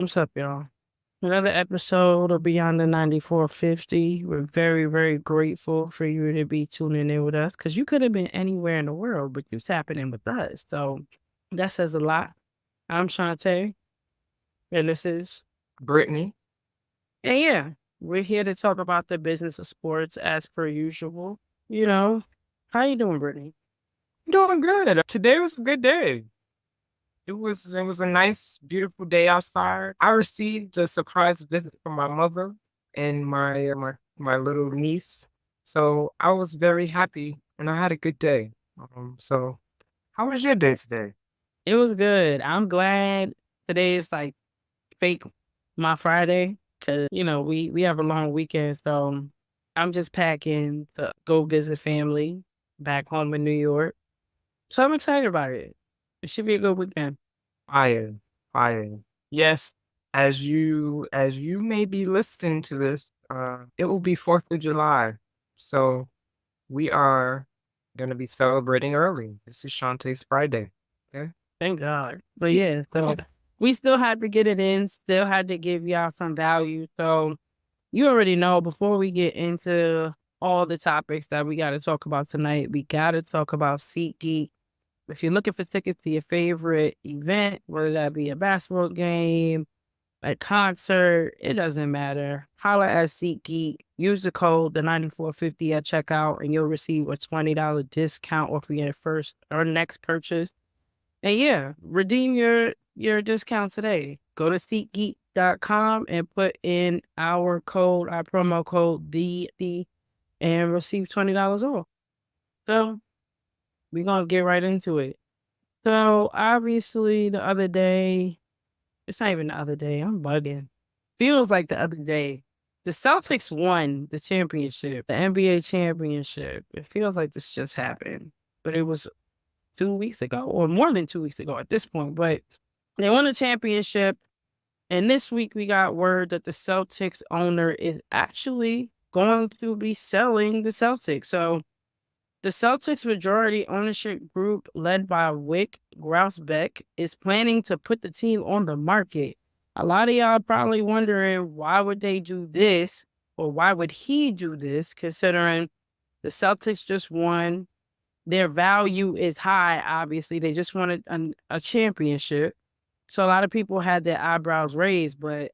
What's up, y'all? Another episode of Beyond the 9450. We're very, very grateful for you to be tuning in with us because you could have been anywhere in the world, but you're tapping in with us. So that says a lot. I'm Chanteé, and this is, Brittany. and yeah, we're here to talk about the business of sports as per usual. You know, how you doing, Brittany? Doing good. Today was a good day. It was a nice, beautiful day outside. I received a surprise visit from my mother and my little niece. So I was very happy and I had a good day. So how was your day today? It was good. I'm glad today is like fake my Friday because we have a long weekend, so I'm just packing to go visit family back home in New York. So I'm excited about it. It should be a good weekend. Fire, fire. Yes, as you may be listening to this, it will be 4th of July. So we are gonna be celebrating early. This is Shantae's Friday. Okay. Thank God. But yeah, so we still had to get it in, still had to give y'all some value. So you already know before we get into all the topics that we got to talk about tonight, we got to talk about SeatGeek. If you're looking for tickets to your favorite event, whether that be a basketball game, a concert, it doesn't matter. Holla at SeatGeek. Use the code the 9450 at checkout, and you'll receive a $20 discount off of your first or next purchase. And yeah, redeem your discount today. Go to SeatGeek.com and put in our promo code the and receive $20 off. So we're gonna get right into it. So obviously the other day, it's not even the other day, I'm bugging. Feels like the other day. The Celtics won the championship, the NBA championship. It feels like this just happened. But it was 2 weeks ago, or more than 2 weeks ago at this point. But they won the championship. And this week we got word that the Celtics owner is actually going to be selling the Celtics. So the Celtics majority ownership group, led by Wick Grousbeck, is planning to put the team on the market. A lot of y'all probably wondering why would they do this, or why would he do this, considering the Celtics just won. Their value is high, obviously. They just wanted a championship. So a lot of people had their eyebrows raised, but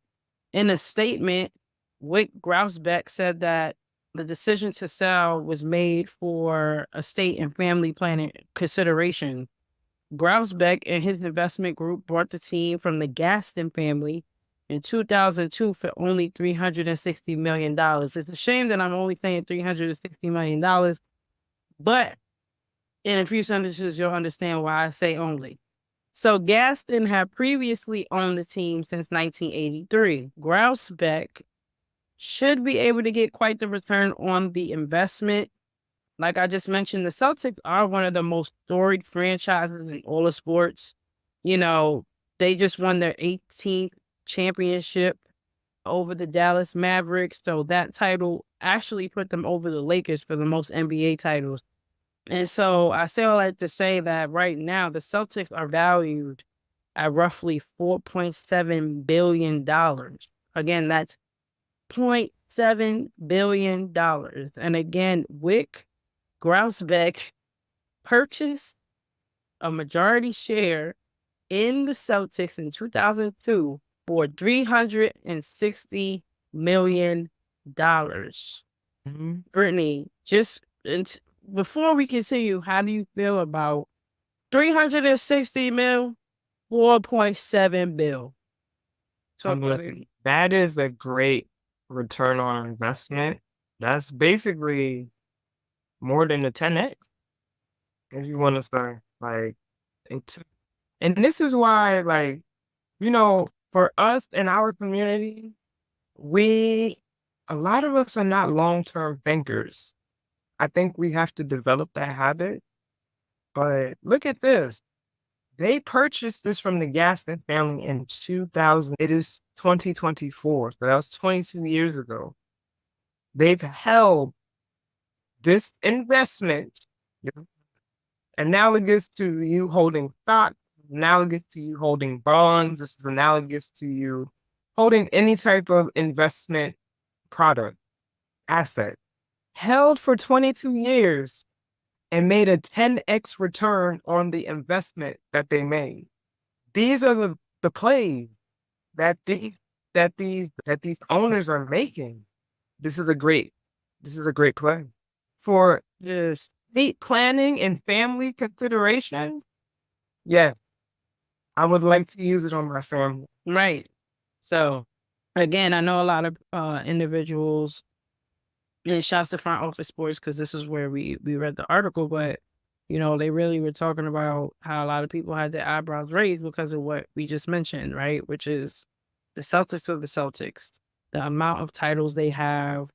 in a statement, Wick Grousbeck said that the decision to sell was made for estate and family planning consideration. Grousbeck and his investment group bought the team from the Gaston family in 2002 for only $360 million. It's a shame that I'm only saying $360 million, but in a few sentences, you'll understand why I say only. So Gaston had previously owned the team since 1983. Grousbeck should be able to get quite the return on the investment. Like I just mentioned, the Celtics are one of the most storied franchises in all of sports. You know, they just won their 18th championship over the Dallas Mavericks. So that title actually put them over the Lakers for the most NBA titles. And so I say all that to say that right now the Celtics are valued at roughly $4.7 billion. Again, that's $0.7 billion. And again, Wick Grousbeck purchased a majority share in the Celtics in 2002 for $360 million. Mhm. Brittany, before we continue, how do you feel about 360 mil, 4.7 bill? I Talk about it. mean, that is a great return on investment. That's basically more than a 10x, if you want to say. Like, it's, and this is why, like, for us in our community, we, a lot of us are not long-term thinkers. I think we have to develop that habit. But look at this. They purchased this from the Gaston family in 2000. It is 2024, so that was 22 years ago. They've held this investment, you know, analogous to you holding stock, analogous to you holding bonds. This is analogous to you holding any type of investment product, asset, held for 22 years and made a 10x return on the investment that they made. These are the plays that these owners are making. This is a great play. For estate planning and family considerations, yeah, I would like to use it on my family. Right. So, again, I know a lot of individuals, and shouts to Front Office Sports because this is where we read the article, but they really were talking about how a lot of people had their eyebrows raised because of what we just mentioned, right? Which is the Celtics are the Celtics. The amount of titles they have,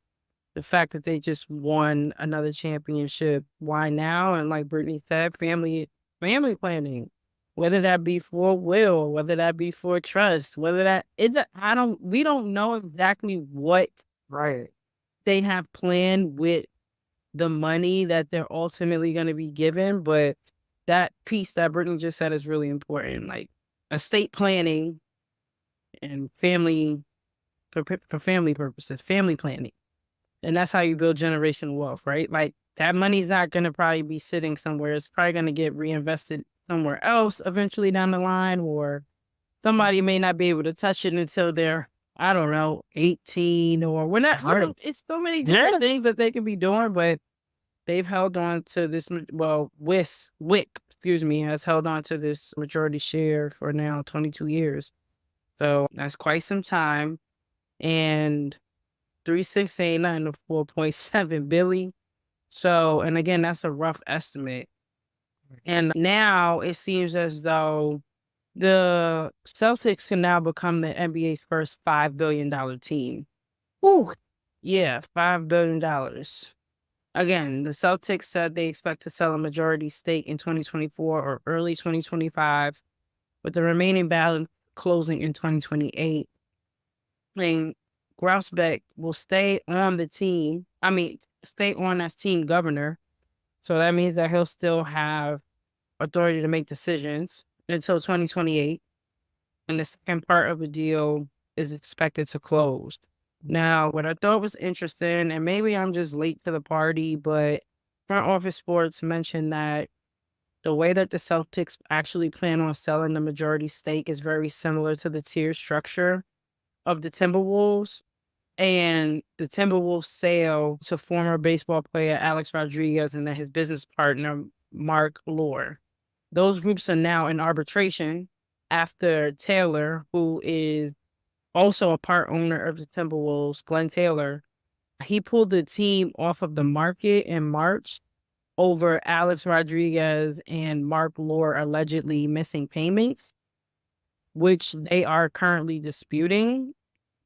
the fact that they just won another championship. Why now? And like Brittany said, family planning. Whether that be for will, whether that be for trust, whether that we don't know exactly what Right. they have planned with the money that they're ultimately going to be given, but that piece that Brittany just said is really important. Like estate planning and family for family purposes, family planning. And that's how you build generational wealth, right? Like that money's not going to probably be sitting somewhere. It's probably going to get reinvested somewhere else eventually down the line, or somebody may not be able to touch it until they're, I don't know, 18 or we're not. It's so many different things that they can be doing, but they've held on to this. Well, WIC, has held on to this majority share for now 22 years. So that's quite some time. And 3.6 ain't nothing to 4.7 billion. So, and again, that's a rough estimate. And now it seems as though the Celtics can now become the NBA's first $5 billion team. Ooh. Yeah, $5 billion. Again, the Celtics said they expect to sell a majority stake in 2024 or early 2025, with the remaining balance closing in 2028. And Grousbeck will stay on the team. Stay on as team governor. So that means that he'll still have authority to make decisions until 2028. And the second part of the deal is expected to close. Now, what I thought was interesting, and maybe I'm just late to the party, but Front Office Sports mentioned that the way that the Celtics actually plan on selling the majority stake is very similar to the tier structure of the Timberwolves. And the Timberwolves sale to former baseball player Alex Rodriguez and then his business partner, Mark Lore. Those groups are now in arbitration after Taylor, who is also a part owner of the Timberwolves, Glenn Taylor, he pulled the team off of the market in March over Alex Rodriguez and Mark Lore allegedly missing payments, which they are currently disputing.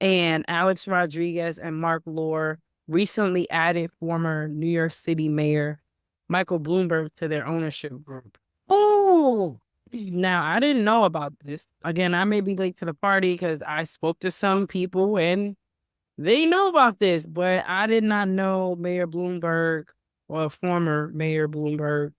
And Alex Rodriguez and Mark Lore recently added former New York City Mayor Michael Bloomberg to their ownership group. Oh, now I didn't know about this. Again, I may be late to the party because I spoke to some people and they know about this, but I did not know Mayor Bloomberg or former Mayor Bloomberg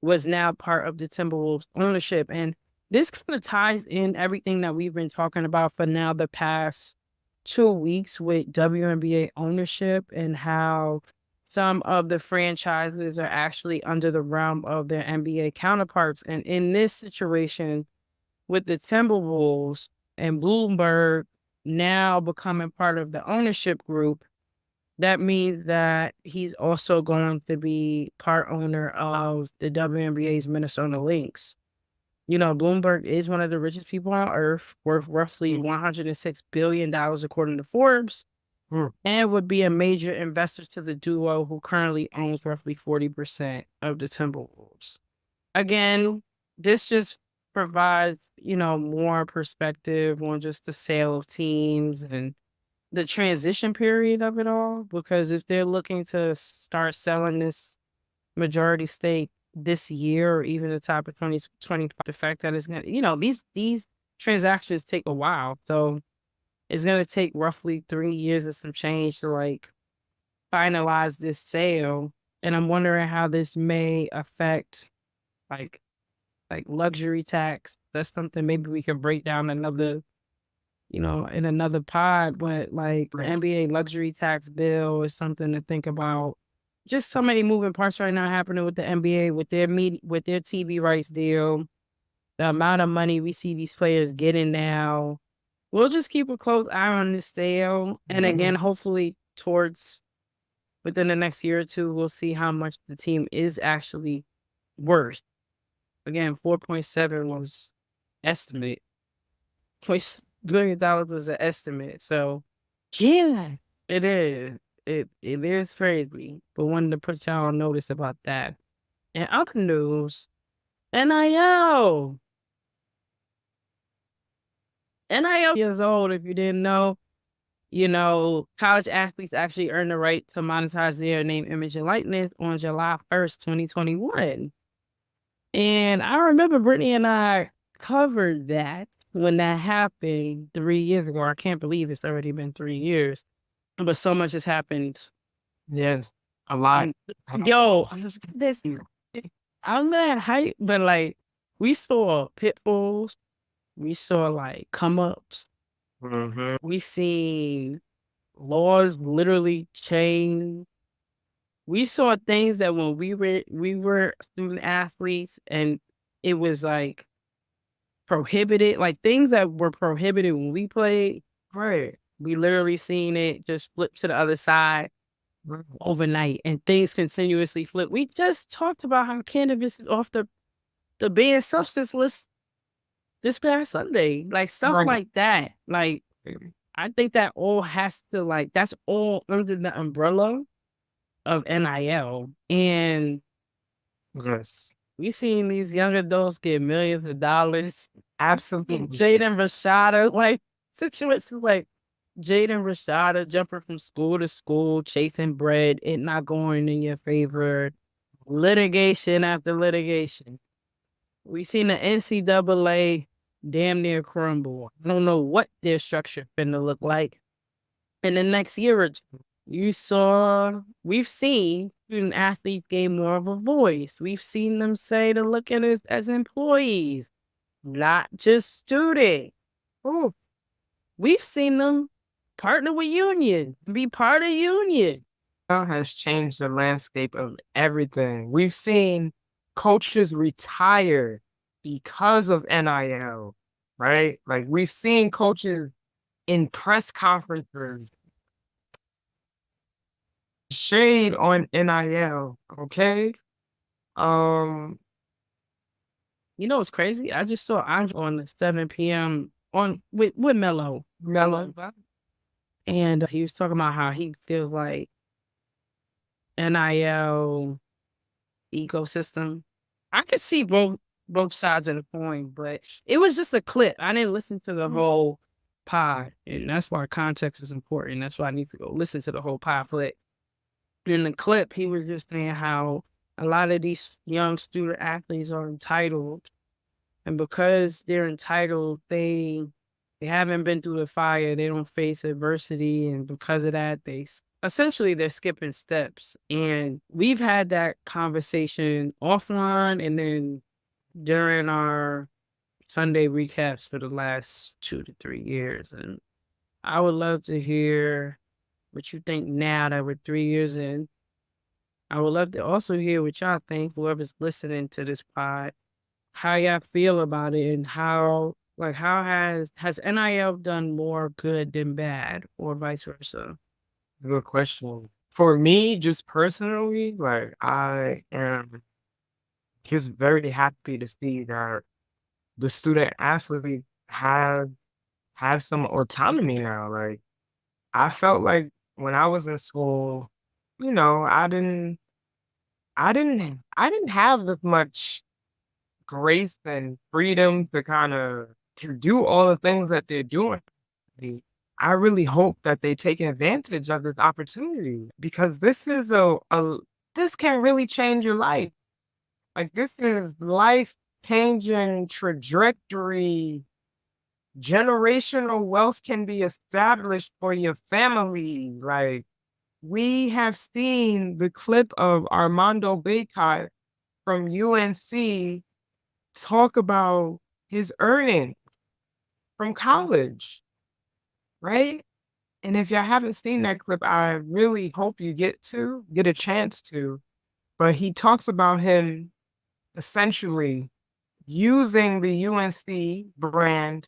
was now part of the Timberwolves ownership. And this kind of ties in everything that we've been talking about for now the past 2 weeks with WNBA ownership and how some of the franchises are actually under the realm of their NBA counterparts. And in this situation with the Timberwolves and Bloomberg now becoming part of the ownership group, that means that he's also going to be part owner of the WNBA's Minnesota Lynx. Bloomberg is one of the richest people on earth, worth roughly $106 billion according to Forbes, and would be a major investor to the duo who currently owns roughly 40% of the Timberwolves. Again, this just provides, more perspective on just the sale of teams and the transition period of it all, because if they're looking to start selling this majority stake this year or even the top of 2020, the fact that it's going to, these transactions take a while. So it's going to take roughly 3 years and some change to finalize this sale. And I'm wondering how this may affect like luxury tax. That's something maybe we can break down another in another pod, but like the NBA luxury tax bill is something to think about. Just so many moving parts right now happening with the NBA, with their TV rights deal, the amount of money we see these players getting now. We'll just keep a close eye on this sale. And again, hopefully within the next year or two, we'll see how much the team is actually worth. Again, 4.7 was estimate. $2 billion was an estimate. So yeah, it is. It is crazy. But wanted to put y'all on notice about that. And other news, NIL. NIL years old, if you didn't know. College athletes actually earn the right to monetize their name, image, and likeness on July 1st, 2021. And I remember Brittany and I covered that when that happened 3 years ago. I can't believe it's already been 3 years. But so much has happened. Yes, a lot. Yo, I'm not hype, but like we saw pitfalls, we saw like come ups, we seen laws literally change. We saw things that when we were student athletes and it was like prohibited, like things that were prohibited when we played. Right. We literally seen it just flip to the other side overnight, and things continuously flip. We just talked about how cannabis is off the banned substance list this past Sunday. Like stuff like that. Like I think that all has to that's all under the umbrella of NIL. And yes, we've seen these young adults get millions of dollars. Absolutely. Jaden Rashada, like situations like Jaden Rashada jumping from school to school, chasing bread, it not going in your favor, litigation after litigation. We seen the NCAA damn near crumble. I don't know what their structure finna look like in the next year or two. We've seen student athletes gain more of a voice. We've seen them say to look at us as employees, not just students. Oh, we've seen them partner with union, be part of union. Has changed the landscape of everything. We've seen coaches retire because of NIL, right? Like we've seen coaches in press conferences shade on NIL, okay? It's crazy. I just saw Andre on the 7 p.m. on with Mello. And he was talking about how he feels like NIL ecosystem. I could see both sides of the coin, but it was just a clip. I didn't listen to the whole pod, and that's why context is important. That's why I need to go listen to the whole pod. But in the clip, he was just saying how a lot of these young student athletes are entitled, and because they're entitled, they haven't been through the fire. They don't face adversity, and because of that, they're skipping steps. And we've had that conversation offline and then during our Sunday recaps for the last 2 to 3 years. And I would love to hear what you think now that we're 3 years in. I would love to also hear what y'all think, whoever's listening to this pod, how y'all feel about it, and how has NIL done more good than bad, or vice versa? Good question. For me, just personally, like I am just very happy to see that the student athlete have some autonomy now. Like I felt like when I was in school, I didn't have as much grace and freedom to do all the things that they're doing. I really hope that they take advantage of this opportunity, because this is this can really change your life. Like this is life-changing trajectory. Generational wealth can be established for your family. Like we have seen the clip of Armando Bacot from UNC talk about his earnings from college. right? And if y'all haven't seen that clip, I really hope you get a chance to. But he talks about him essentially using the UNC brand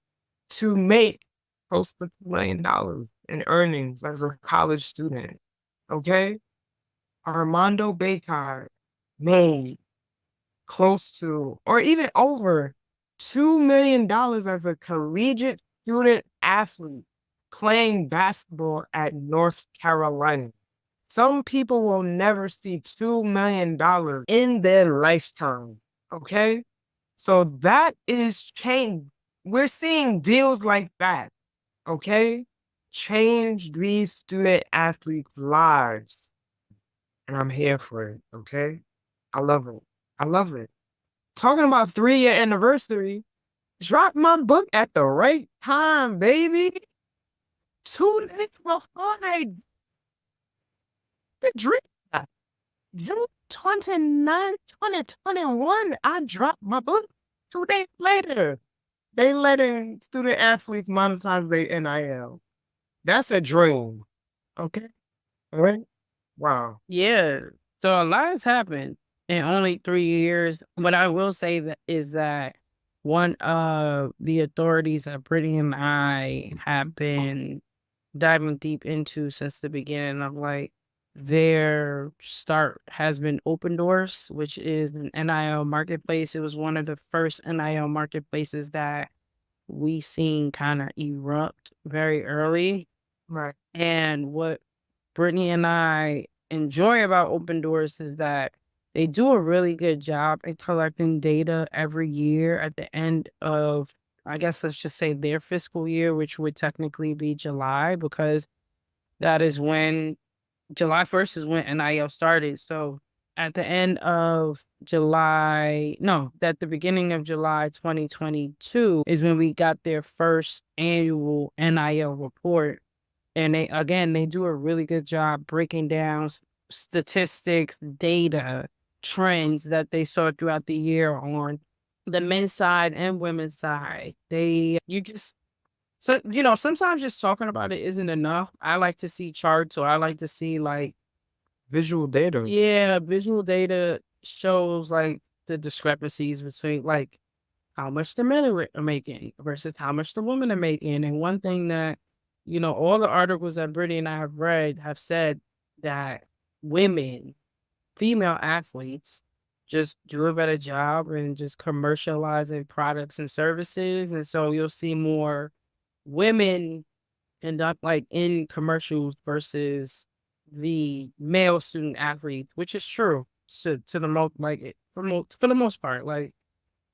to make close to $2 million in earnings as a college student. Okay? Armando Bacard made close to, or even over $2 million as a collegiate student athlete playing basketball at North Carolina. Some people will never see $2 million in their lifetime. Okay? So that is change. We're seeing deals like that. Okay? Change these student athletes' lives. And I'm here for it. Okay? I love it. I love it. Talking about 3-year anniversary, drop my book at the right time, baby. 2 days behind the dream. June 29, 2021, I dropped my book 2 days later. They letting student athletes monetize their NIL. That's a dream. Okay? All right? Wow. Yeah. So a lot has happened in only 3 years. What I will say is that one of the authorities that Brittany and I have been diving deep into since the beginning of like their start has been Open Doors, which is an NIL marketplace. It was one of the first NIL marketplaces that we seen kind of erupt very early. Right. And what Brittany and I enjoy about Open Doors is that they do a really good job in collecting data every year at the end of, I guess let's just say their fiscal year, which would technically be July, because that is when July 1st is when NIL started. So at the end of July, no, at the beginning of July 2022 is when we got their first annual NIL report. And they do a really good job breaking down statistics, data, trends that they saw throughout the year on the men's side and women's side. Sometimes just talking about it isn't enough. I like to see charts, or I like to see like Visual data. yeah, visual data shows like the discrepancies between like how much the men are making versus how much the women are making. And one thing that, all the articles that Brittany and I have read have said that women, female athletes, just do a better job and just commercializing products and services. And so you'll see more women end up like in commercials versus the male student athlete, which is true to the most, like for the most part. Like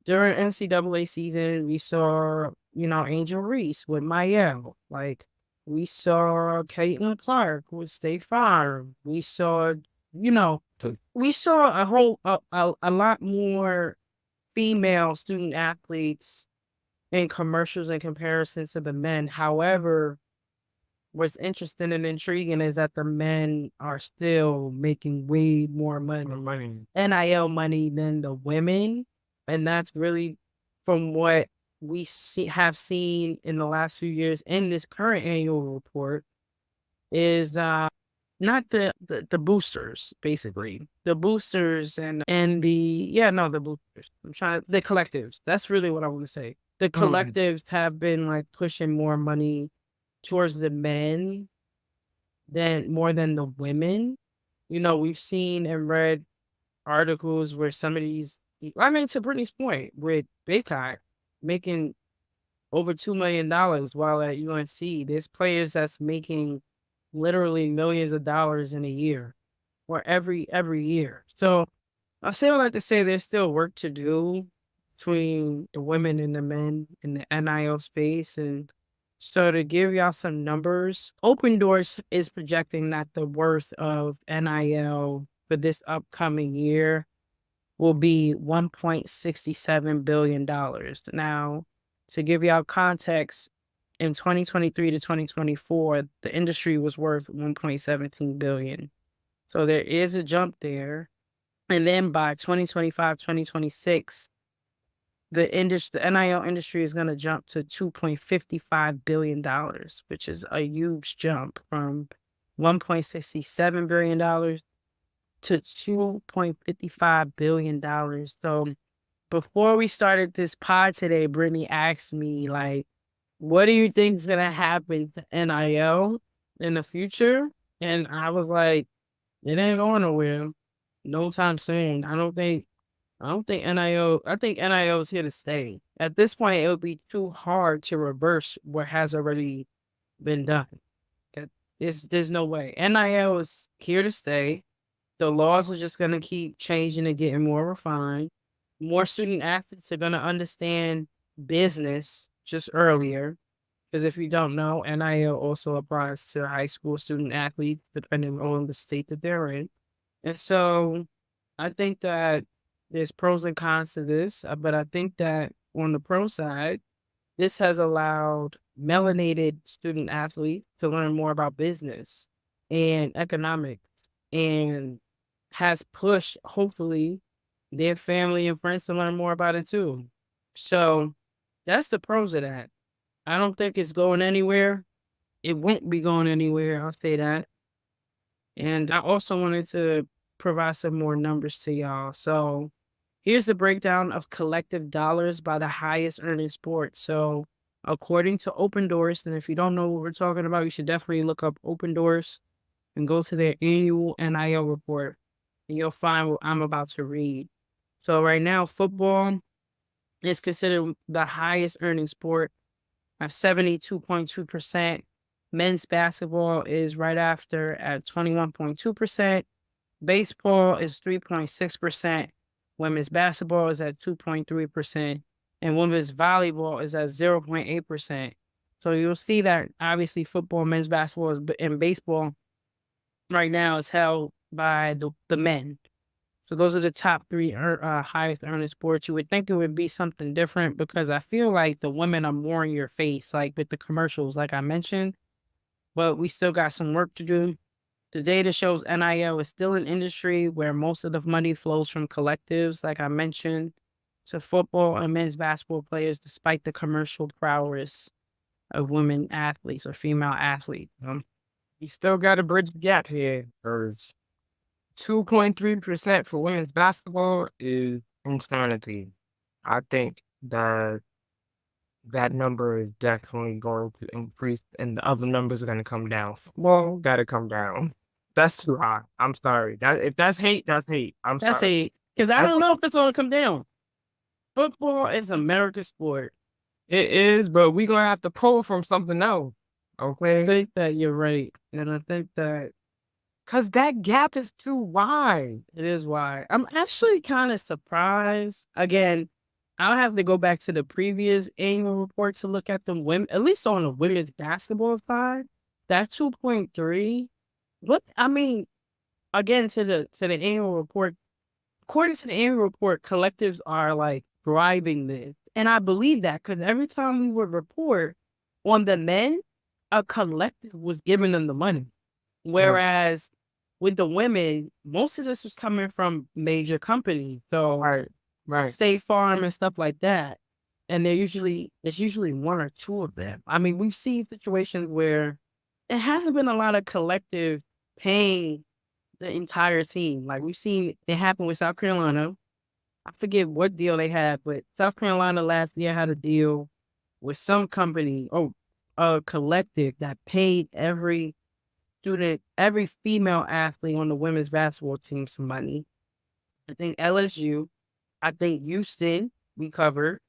during NCAA season, we saw, Angel Reese with Mael. Like we saw Caitlin Clark with State Farm. We saw, we saw a lot more female student athletes in commercials in comparison to the men. However, what's interesting and intriguing is that the men are still making way more money, NIL money, than the women. And that's really from what we have seen in the last few years in this current annual report is not the boosters, basically. The boosters and the boosters. The collectives. That's really what I want to say. The collectives have been like pushing more money towards the men more than the women. We've seen and read articles where some of these, to Brittany's point, with Baycott making over $2 million while at UNC, there's players that's making literally millions of dollars in a year or every year. So I still like to say there's still work to do between the women and the men in the NIL space. And so to give y'all some numbers, Open Doors is projecting that the worth of NIL for this upcoming year will be $1.67 billion. Now, to give y'all context, in 2023 to 2024, the industry was worth $1.17 billion. So there is a jump there. And then by 2025, 2026, the NIL industry is going to jump to $2.55 billion, which is a huge jump from $1.67 billion to $2.55 billion. So before we started this pod today, Brittany asked me, like, what do you think is going to happen to NIL in the future? And I was like, it ain't going nowhere no time soon. I don't think NIL, I think NIL is here to stay. At this point, it would be too hard to reverse what has already been done. There's no way. NIL is here to stay. The laws are just going to keep changing and getting more refined. More student athletes are going to understand business just earlier. Because if you don't know, NIL also applies to high school student athletes, depending on the state that they're in. And so I think that there's pros and cons to this, but I think that on the pro side, this has allowed melanated student athletes to learn more about business and economics, and has pushed, hopefully, their family and friends to learn more about it too. So that's the pros of that. I don't think it's going anywhere. It won't be going anywhere, I'll say that. And I also wanted to provide some more numbers to y'all. So here's the breakdown of collective dollars by the highest earning sports. So according to Open Doors, and if you don't know what we're talking about, you should definitely look up Open Doors and go to their annual NIL report, and you'll find what I'm about to read. So right now, football is considered the highest earning sport at 72.2%. Men's basketball is right after at 21.2%. Baseball is 3.6%. Women's basketball is at 2.3%. And women's volleyball is at 0.8%. So you'll see that obviously football, men's basketball, and baseball right now is held by the men. So those are the top three highest earning sports. You would think it would be something different, because I feel like the women are more in your face, like with the commercials, like I mentioned. But we still got some work to do. The data shows NIL is still an industry where most of the money flows from collectives, like I mentioned, to football and men's basketball players, despite the commercial prowess of women athletes or female athletes. You still got to bridge the gap here. 2.3% for women's basketball is insanity. I think that number is definitely going to increase, and the other numbers are going to come down. Football got to come down. That's too high. I'm sorry. If that's hate, that's hate. That's sorry. hate. Because I don't know if it's going to come down. Football is America's sport. It is, but we're going to have to pull from something else. Okay? I think that you're right. And I think that, because that gap is too wide. It is wide. I'm actually kind of surprised. Again, I'll have to go back to the previous annual report to look at the women, at least on the women's basketball side. That 2.3. What I mean, again, to the annual report. According to the annual report, collectives are like driving this, and I believe that, because every time we would report on the men, a collective was giving them the money, whereas with the women, most of this was coming from major companies, so right, State Farm and stuff like that, and it's usually one or two of them. I mean, we've seen situations where it hasn't been a lot of collective paying the entire team. Like we've seen it happen with South Carolina. I forget what deal they had, but South Carolina last year had a deal with some company, a collective that paid every student, every female athlete on the women's basketball team some money. I think LSU, I think Houston, we covered.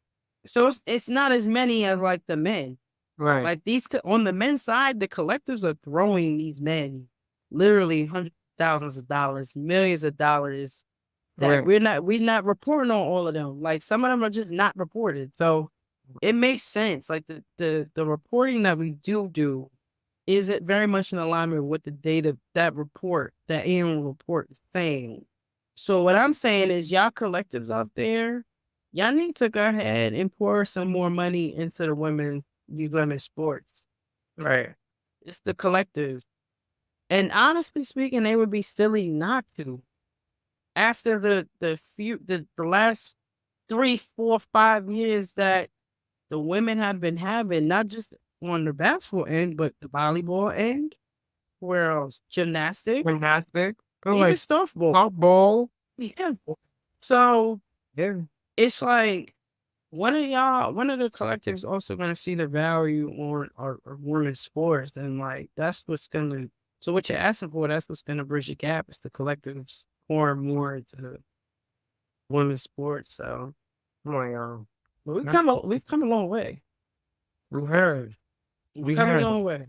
So it's not as many as like the men. Right. Like these, on the men's side, the collectives are throwing these men literally hundreds of thousands of dollars, millions of dollars. That we're not reporting on all of them. Like some of them are just not reported. So it makes sense. Like the reporting that we do is it very much in alignment with the data that annual report is saying. So what I'm saying is, y'all collectives out there, y'all need to go ahead and pour some more money into these women's sports. Right. It's the collective. And honestly speaking, they would be silly not to. After the last 3, 4, 5 years that the women have been having, not just on the basketball end, but the volleyball end, where else? Gymnastics, even even like softball. softball. Yeah. So Yeah, it's like, one of the collectives also gonna see the value on our women's sports, and like that's what's gonna. So what you're asking for, that's what's gonna bridge the gap. Is the collectives pour more into women's sports. So, come on, y'all. but That's- we've come a long way. We heard. We've We come a heard. long way.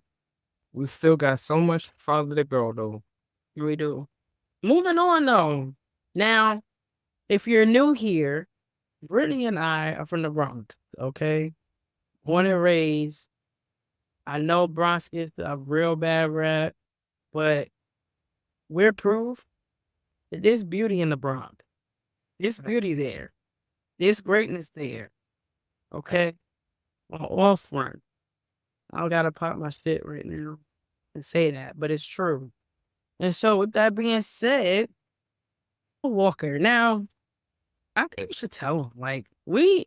We still got so much farther to go, though. We do. Moving on though. Now, if you're new here, Brittany and I are from the Bronx. Okay, born and raised. I know Bronx gets a real bad rap, but we're proof that there's beauty in the Bronx. There's beauty there. There's greatness there. Okay? On all fronts. I don't gotta pop my shit right now and say that, but it's true. And so with that being said, Walker. Now, I think we should tell him. Like, I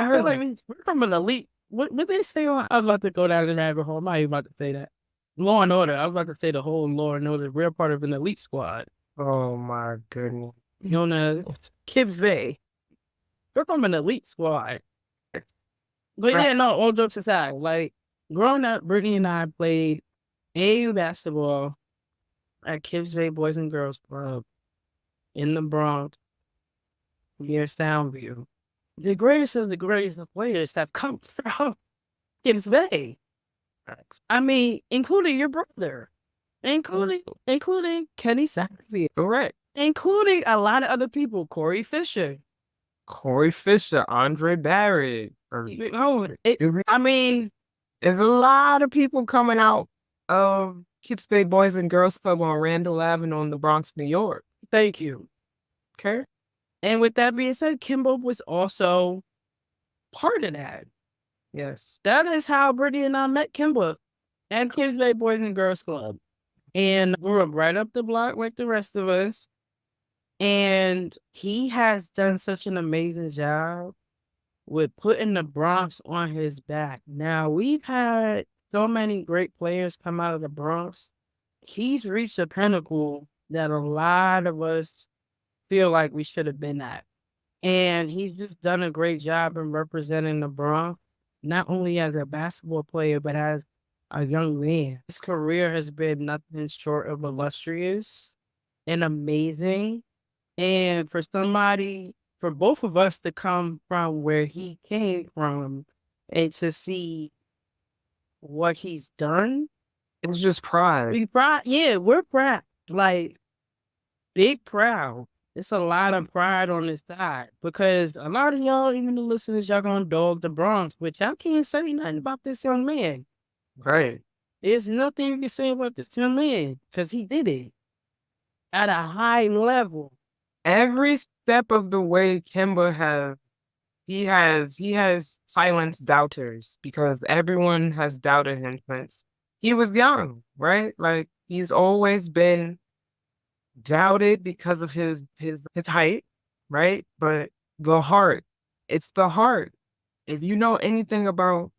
feel like we're from an elite. What they say on? I was about to go down the rabbit hole. I'm not even about to say that. Law and Order. I was about to say the whole Law and Order. We're part of an elite squad. Oh my goodness. You know, Kibbs Bay. We're from an elite squad. But yeah, no, all jokes aside, like growing up, Brittany and I played AAU basketball at Kibbs Bay Boys and Girls Club in the Bronx near Soundview. The greatest of the greatest of players have come from Kibbs Bay. I mean, including your brother, including Kenny Satterfield, Correct. including a lot of other people, Corey Fisher. Andre Barrett. I mean, There's a lot of people coming out of Kips Bay Boys and Girls Club on Randall Avenue in the Bronx, New York. thank you. Okay. And with that being said, Kemba was also part of that. Yes. That is how Brittany and I met Kemba at Kids Bay Boys and Girls Club. And grew up right up the block like the rest of us. And he has done such an amazing job with putting the Bronx on his back. Now, we've had so many great players come out of the Bronx. He's reached a pinnacle that a lot of us feel like we should have been at. And he's just done a great job in representing the Bronx, not only as a basketball player, but as a young man. His career has been nothing short of illustrious and amazing. And for both of us to come from where he came from and to see what he's done, It's just pride. we're proud. Like, big proud. It's a lot of pride on this side because a lot of y'all, even the listeners, y'all gonna dog the Bronx, which I can't say nothing about this young man. Right. There's nothing you can say about this young man because he did it at a high level. Every step of the way, Kemba has silenced doubters because everyone has doubted him since he was young, right? Like he's always been doubted because of his height, right? But it's the heart. If you know anything about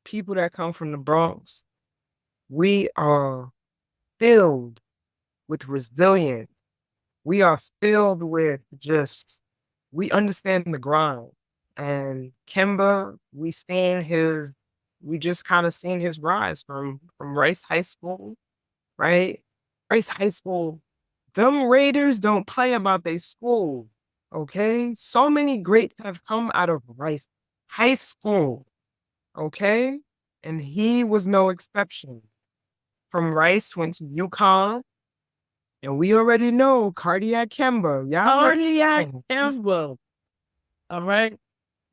people that come from the Bronx, we are filled with resilience. We are filled with we understand the grind. And Kemba, we just kind of seen his rise from Rice High School, right? Rice High School, them Raiders don't play about their school, okay? So many greats have come out of Rice High School, okay? And he was no exception. From Rice, went to UConn, and we already know Cardiac Kemba. Cardiac Kemba. All right?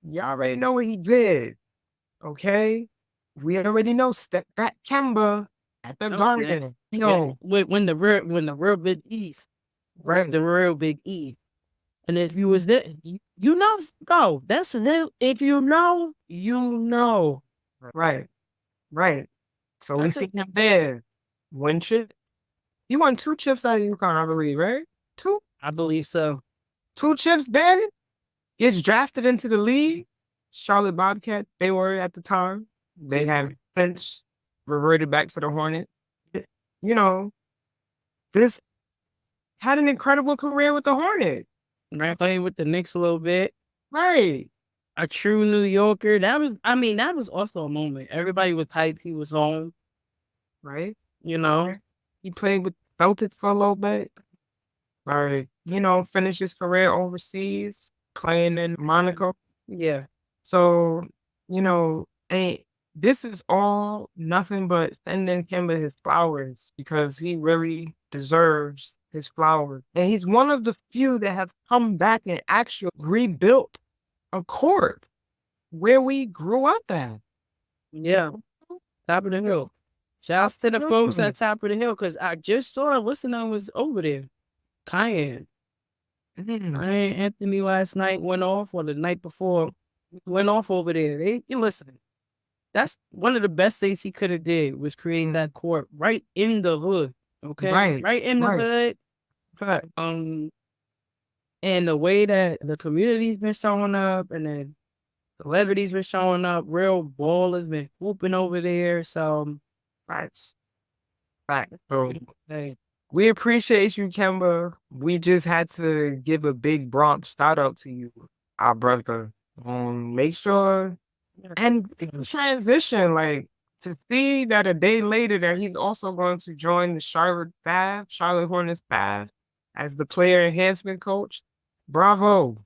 Y'all already know what he did, okay? We already know Step Back Kemba at the Garden. Yes. When the real big East. Right. The real big E. And if you was there, you know, go. That's it. If you know, you know. Right. So we see him there. One chip. He won 2 chips out of UConn, I believe, right? 2? I believe so. 2 chips then? gets drafted into the league. Charlotte Bobcats, they were at the time. They have since reverted back to the Hornets. You know, this had an incredible career with the Hornets. Right, playing with the Knicks a little bit. Right. A true New Yorker. That was also a moment. Everybody was hyped. He was home. Right. You know. He played with Celtics for a little bit. Like, finished his career overseas, playing in Monaco. Yeah. So, and this is all nothing but sending Kemba his flowers because he really deserves his flowers. And he's one of the few that have come back and actually rebuilt a court where we grew up at. Yeah. Top of the hill. Shouts to the folks at Top of the Hill, because I just saw what's the name was over there. Cayenne. Anthony last night went off, or the night before went off over there. You listen. That's one of the best things he could have did was creating that court right in the hood. Okay, right in the hood. But And the way that the community's been showing up, and then celebrities been showing up, real ballers been whooping over there. So, right. So, hey, we appreciate you, Kemba. We just had to give a big Bronx shout out to you, our brother. Make sure and transition, like, to see that a day later that he's also going to join the Charlotte Hornets staff as the player enhancement coach. Bravo.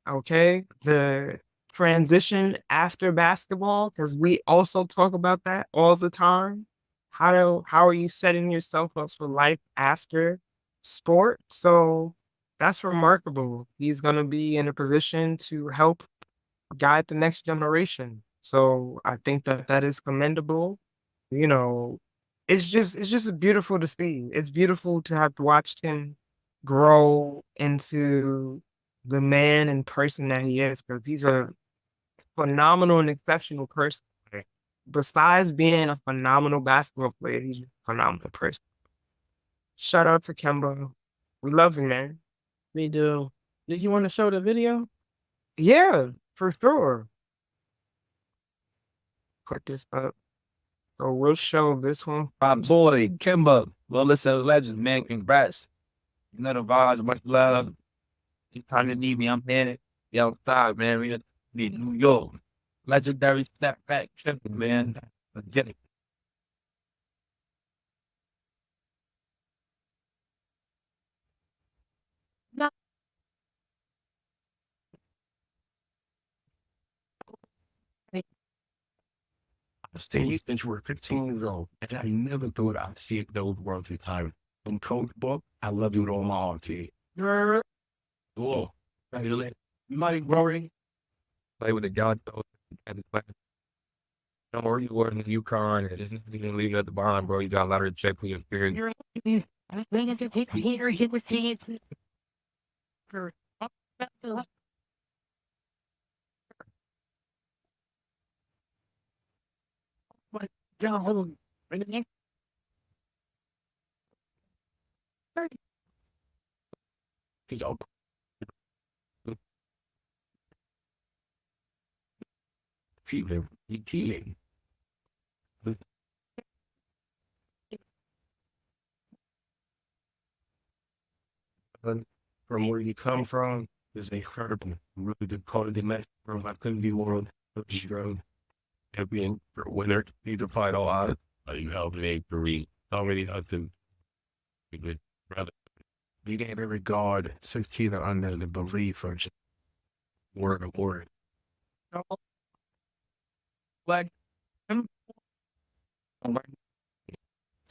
Okay. The transition after basketball, because we also talk about that all the time. How are you setting yourself up for life after sport? So that's remarkable. He's going to be in a position to help guide the next generation. So I think that is commendable. It's just beautiful to see. It's beautiful to have watched him grow into the man and person that he is, because he's a phenomenal and exceptional person. Besides being a phenomenal basketball player, he's a phenomenal person. Shout out to Kemba. We love you, man. Me do. Did you want to show the video? Yeah, for sure. Put this up. So we'll show this one. My boy, Kemba. Well, listen, legend, man. Congrats. You know the vibes, much love. You probably need me. I'm in it. Be outside, man. We need New York. Legendary step back tripping, man. Let's get it. No. I stayed since you were 15 years old, and I never thought I'd see those words retired. From Coach Book, I love you with all my heart, T. Whoa. You might worry. Play with the God, though. Don't worry, you were in the UConn. It isn't even leaving at the bottom, bro. You got a lot of respect for your experience. From where you come from is incredible. Really good quality match from I couldn't be more strong. Champion for winner. Need to fight all out. You helped me three. Already nothing. Good brother. You gave every guard 16 under the belief for word of word. Like, it's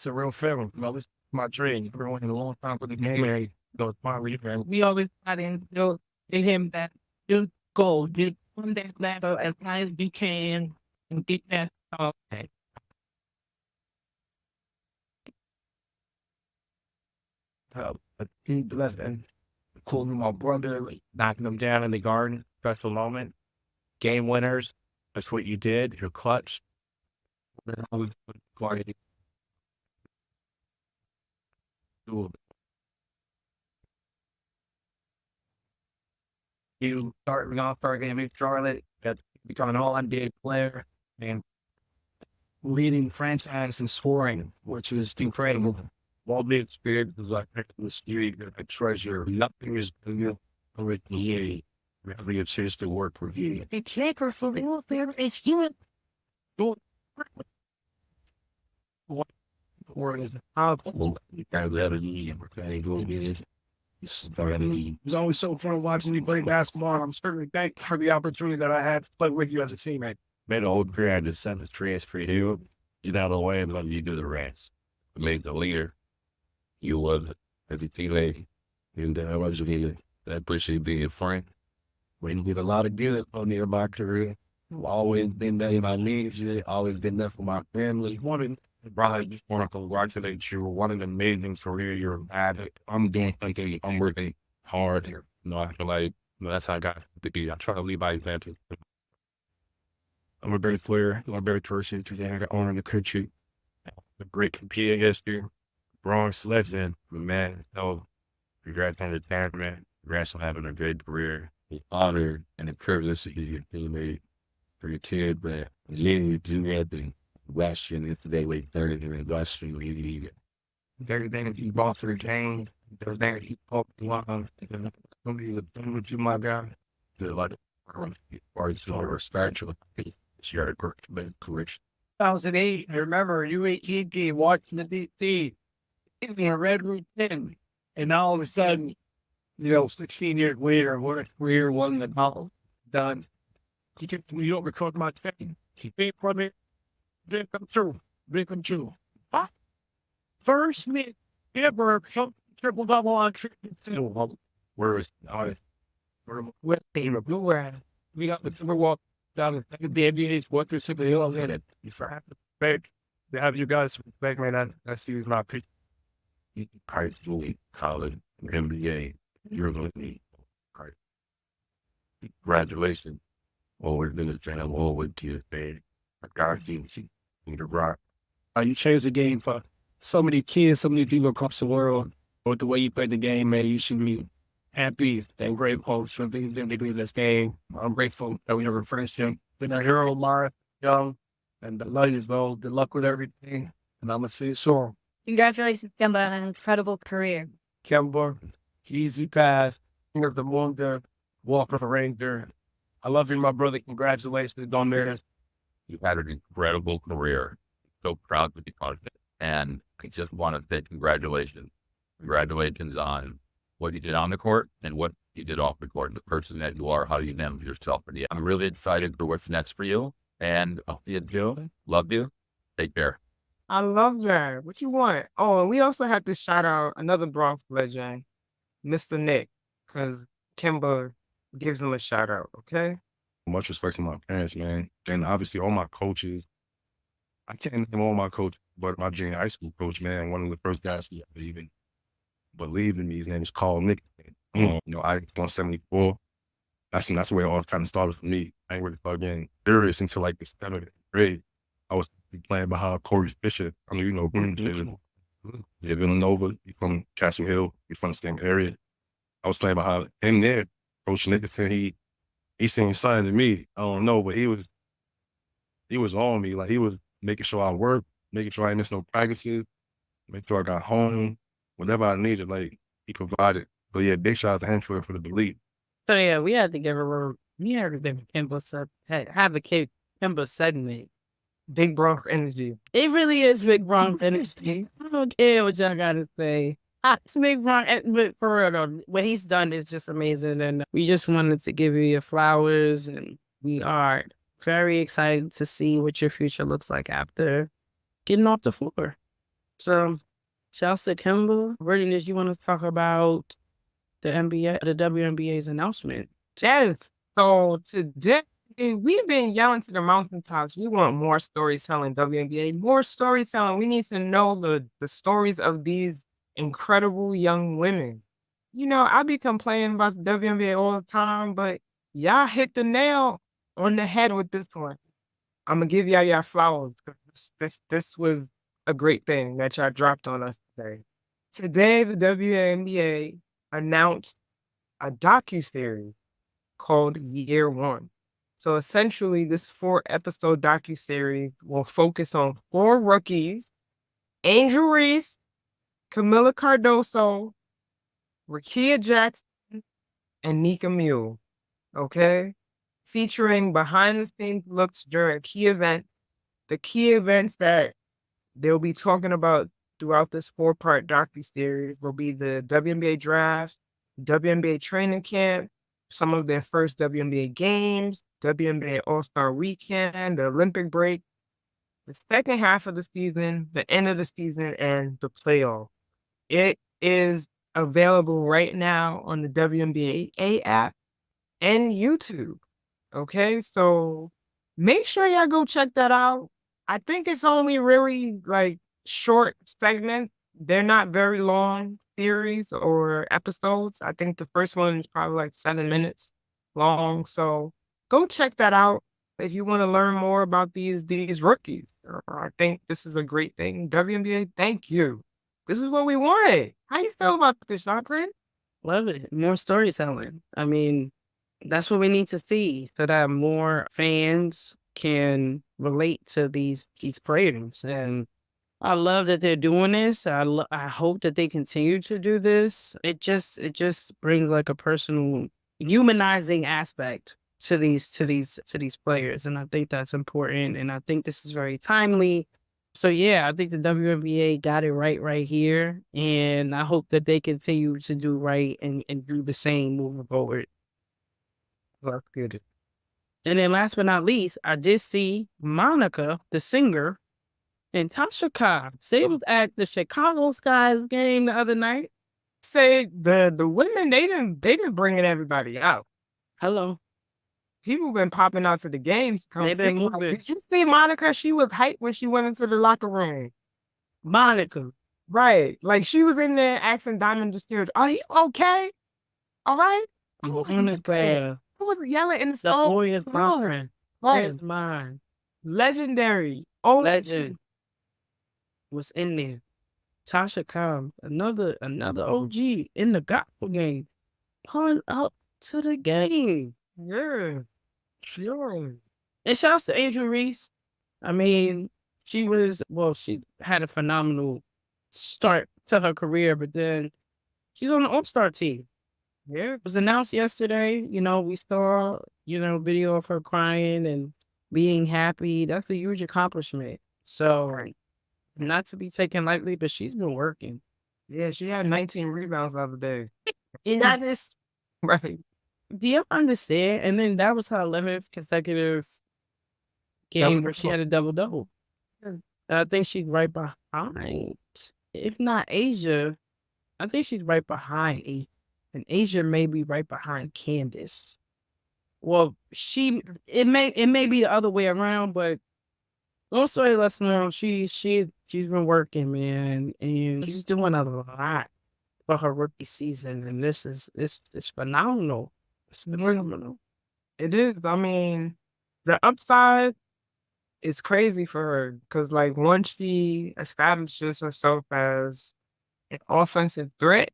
a real film. Well, it's my dream. I've been waiting a long time for the game. So we always try to instill in him that just go, just on that level as high as you can and get that okay. But he blessed and calling my brother, knocking him down in the garden, special moment. Game winners. That's what you did. You're clutch. You starting off our game in Charlotte, got become an all-NBA player, and leading franchise in scoring, which was incredible. All the experiences I picked in this league that I treasure. Nothing is good for it. We have a chance to work with you. The kicker for the welfare is human. Or is it how you got that in the it was always so fun watching you play basketball. I'm certainly thankful for the opportunity that I had to play with you as a teammate. Made a whole career, I just sent the transfer to you. Get out of the way and let you do the rest. I made the leader. You was as a teammate. And I was a leader. I appreciate being a friend. We did a lot of good on the my career. I've always been there in my needs. Always been there for my family. Brother, I just want to congratulate you. What an amazing career you've had. I'm doing something. I'm working hard here. I feel like that's how I got to be. I try to lead by example. I'm a great player. I'm a very person to the owner of the country. A great competing history. Bronx legend. Man, congrats on the talent, man. Congrats on having a great career. The honor and the privilege to be your teammate for your kid, but leading you to everything. Western is today way third in Western we need it. Everything that you bought for the game, everything that you bought along, somebody with you, my guy, the like or spiritual, it's your work, but courage. 2008, I remember UATG watching the DC, in a red room 10, and all of a sudden, 16 years later, what a career wasn't the all done. He took New York record my thing. He paid for me. Dream come true. Huh? First man ever helped triple double on triple. Where was we're team of nowhere. We got the silver walk down the NBA's what through Super Hills in it. You have to beg to have you guys respect me. That's you my pitch. High school, college, NBA. You're going to be congratulations. Always been a channel, always to the bed. You changed the game for so many kids, so many people across the world. With the way you played the game, man, you should be happy and grateful for being able to do this game. I'm grateful that we have a friendship. Been a hero of mine, young, and the light is low. Good luck with everything, and I'm going to see you soon. Congratulations, Kemba, on an incredible career. Kemba, easy pass, King of the Wonder, Walker for Ranger. I love you, my brother. Congratulations on there. You've had an incredible career. So proud to be part of it. And I just want to say congratulations. Congratulations on what you did on the court and what you did off the court. The person that you are, how you handle yourself. I'm really excited for what's next for you. And I'll see you, Joe. Love you. Take care. I love that. What you want? Oh, and we also have to shout out another Bronx legend, Mr. Nick, because Kemba gives him a shout out, okay? Much respect to my parents, man. And obviously all my coaches. I can't name all my coaches, but my junior high school coach, man, one of the first guys who even believed in me, his name is Carl Nick. I 174. That's where it all kind of started for me. I ain't really fucking serious until like the 7th grade. I was playing behind Corey Fisher. I mean, Villanova, he's from Castle Hill, he's from the same area. I was playing behind him there. Coach Nicholson, he seen signs in me. I don't know, but he was on me. Like he was making sure I worked, making sure I missed no practices, make sure I got home, whatever I needed, like he provided. But yeah, big shout out to him for the belief. So yeah, we had to give Kemba have a kid Kemba segment. Big Bronx energy. It really is big Bronx energy. I don't care what y'all gotta say. It's big Bronx, but for real though, what he's done is just amazing, and we just wanted to give you your flowers, and we are very excited to see what your future looks like after getting off the floor. So, shouts to Kemba. Brittany, did you want to talk about the WNBA's announcement? Yes. So today, we've been yelling to the mountaintops. We want more storytelling, WNBA, more storytelling. We need to know the stories of these incredible young women. I be complaining about the WNBA all the time, but y'all hit the nail on the head with this one. I'm going to give y'all flowers because this was a great thing that y'all dropped on us today. Today, the WNBA announced a docu-series called Year One. So essentially, this 4-episode docu-series will focus on 4 rookies: Angel Reese, Camila Cardoso, Rakia Jackson, and Nika Mule. Okay? Featuring behind-the-scenes looks during key events. The key events that they'll be talking about throughout this 4-part docu-series will be the WNBA draft, WNBA training camp, some of their first WNBA games, WNBA All-Star Weekend, the Olympic break, the second half of the season, the end of the season, and the playoff. It is available right now on the WNBA app and YouTube. Okay, so make sure y'all go check that out. I think it's only really like short segments. They're not very long series or episodes. I think the first one is probably like 7 minutes long. So go check that out if you want to learn more about these rookies. I think this is a great thing. WNBA, thank you. This is what we wanted. How you feel about this, Chanteé? Love it. More storytelling. I mean, that's what we need to see so that more fans can relate to these players. And I love that they're doing this. I hope that they continue to do this. It just brings like a personal humanizing aspect to these players, and I think that's important. And I think this is very timely. So yeah, I think the WNBA got it right here, and I hope that they continue to do right and do the same moving forward. That's good. And then last but not least, I did see Monica, the singer, and Tasha Cobbs. They was at the Chicago Skies game the other night. Say the women, they didn't bring everybody out. Hello. People been popping out to the games. They been moving. Did you see Monica? She was hyped when she went into the locker room. Monica. Right. Like she was in there asking Diamond Disparage, "Are you okay? All right?" Monica. Who was yelling in the The snow? boy is mine. Right. Is mine. Legendary. Oh, Legend was in there. Tasha Cobbs, another OG in the gospel game, pulling up to the game. yeah. Sure. And shouts to Angel Reese. I mean, she had a phenomenal start to her career, but then she's on the All-Star team. Yeah. It was announced yesterday. We saw, video of her crying and being happy. That's a huge accomplishment. So, not to be taken lightly, but she's been working. Yeah, she had 19 rebounds the other day. That is, Right. do you understand? And then that was her 11th consecutive game where she had a double-double. And I think she's right behind, if not Asia, I think she's right behind Asia. And Asia may be right behind Candace. Well, it may be the other way around, but also let's know she's been working, man, and she's doing a lot for her rookie season, and this is it's phenomenal. It's phenomenal. It is. I mean, the upside is crazy for her because, like, once she establishes herself as an offensive threat,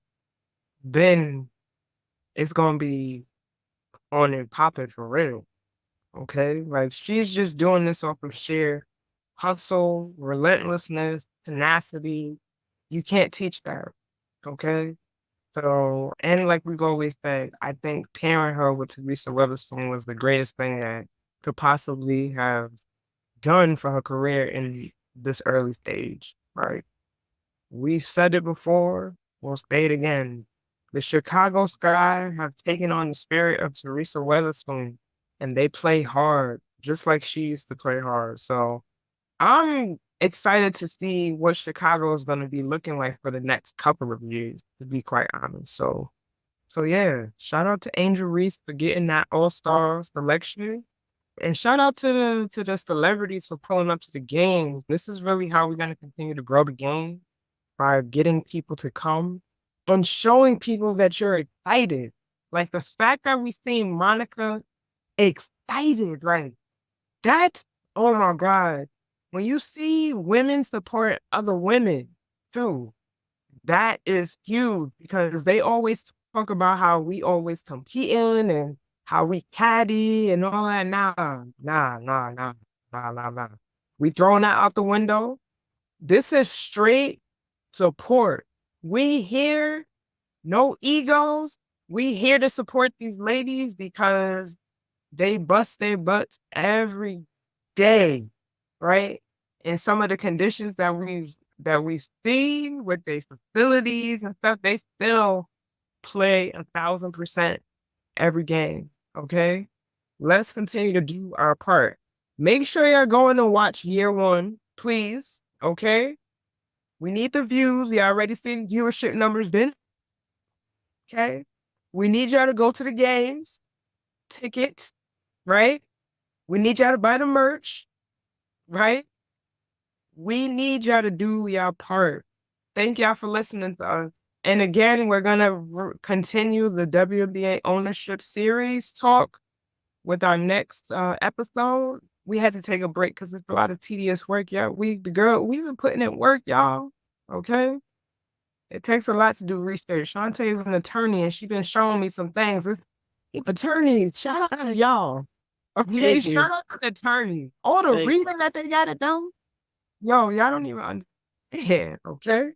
then it's gonna be on and popping for real. Okay, like she's just doing this off of sheer hustle, relentlessness, tenacity. You can't teach that. Okay. So, and like we've always said, I think pairing her with Teresa Weatherspoon was the greatest thing that could possibly have done for her career in this early stage, right? We've said it before, we'll say it again. The Chicago Sky have taken on the spirit of Teresa Weatherspoon, and they play hard, just like she used to play hard. So I'm excited to see what Chicago is going to be looking like for the next couple of years, to be quite honest. So yeah, shout out to Angel Reese for getting that All-Star selection. And shout out to the celebrities for pulling up to the game. This is really how we're going to continue to grow the game, by getting people to come and showing people that you're excited. Like the fact that we seen Monica excited, like that's, oh my God. When you see women support other women too, that is huge because they always talk about how we always competing and how we caddy and all that. Nah. We throwing that out the window. This is straight support. We here, no egos. We here to support these ladies because they bust their butts every day, right? And some of the conditions that we've seen with their facilities and stuff, they still play 1,000% every game. Okay, let's continue to do our part. Make sure you're going to watch year one, please. Okay, we need the views. You already seen viewership numbers been. Okay, we need y'all to go to the games, tickets, right? We need y'all to buy the merch, right? We need y'all to do y'all part. Thank y'all for listening to us. And again, we're going to continue the WNBA ownership series talk with our next episode. We had to take a break because it's a lot of tedious work, y'all. We've been putting in work, y'all. Okay? It takes a lot to do research. Chanteé is an attorney, and she's been showing me some things. Attorneys, shout out to y'all. Okay, shout out to the attorney. All the reason that they gotta do. Yo, y'all don't even understand, okay?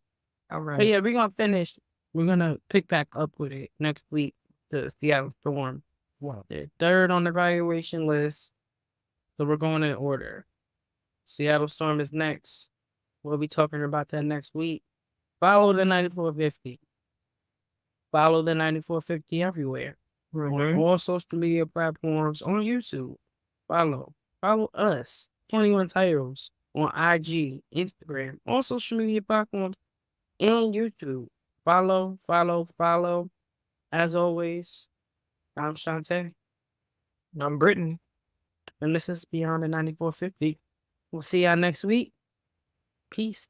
All right. But yeah, we're gonna finish. We're gonna pick back up with it next week. The Seattle Storm. Wow. They're third on the evaluation list. So we're going in order. Seattle Storm is next. We'll be talking about that next week. Follow the 9450. Follow the 9450 everywhere. On all social media platforms, on YouTube. Follow us. 21 Titles on IG, Instagram, all social media platforms, and YouTube. Follow. As always, I'm Chanteé. I'm Brittany. And this is Beyond the 9450. We'll see y'all next week. Peace.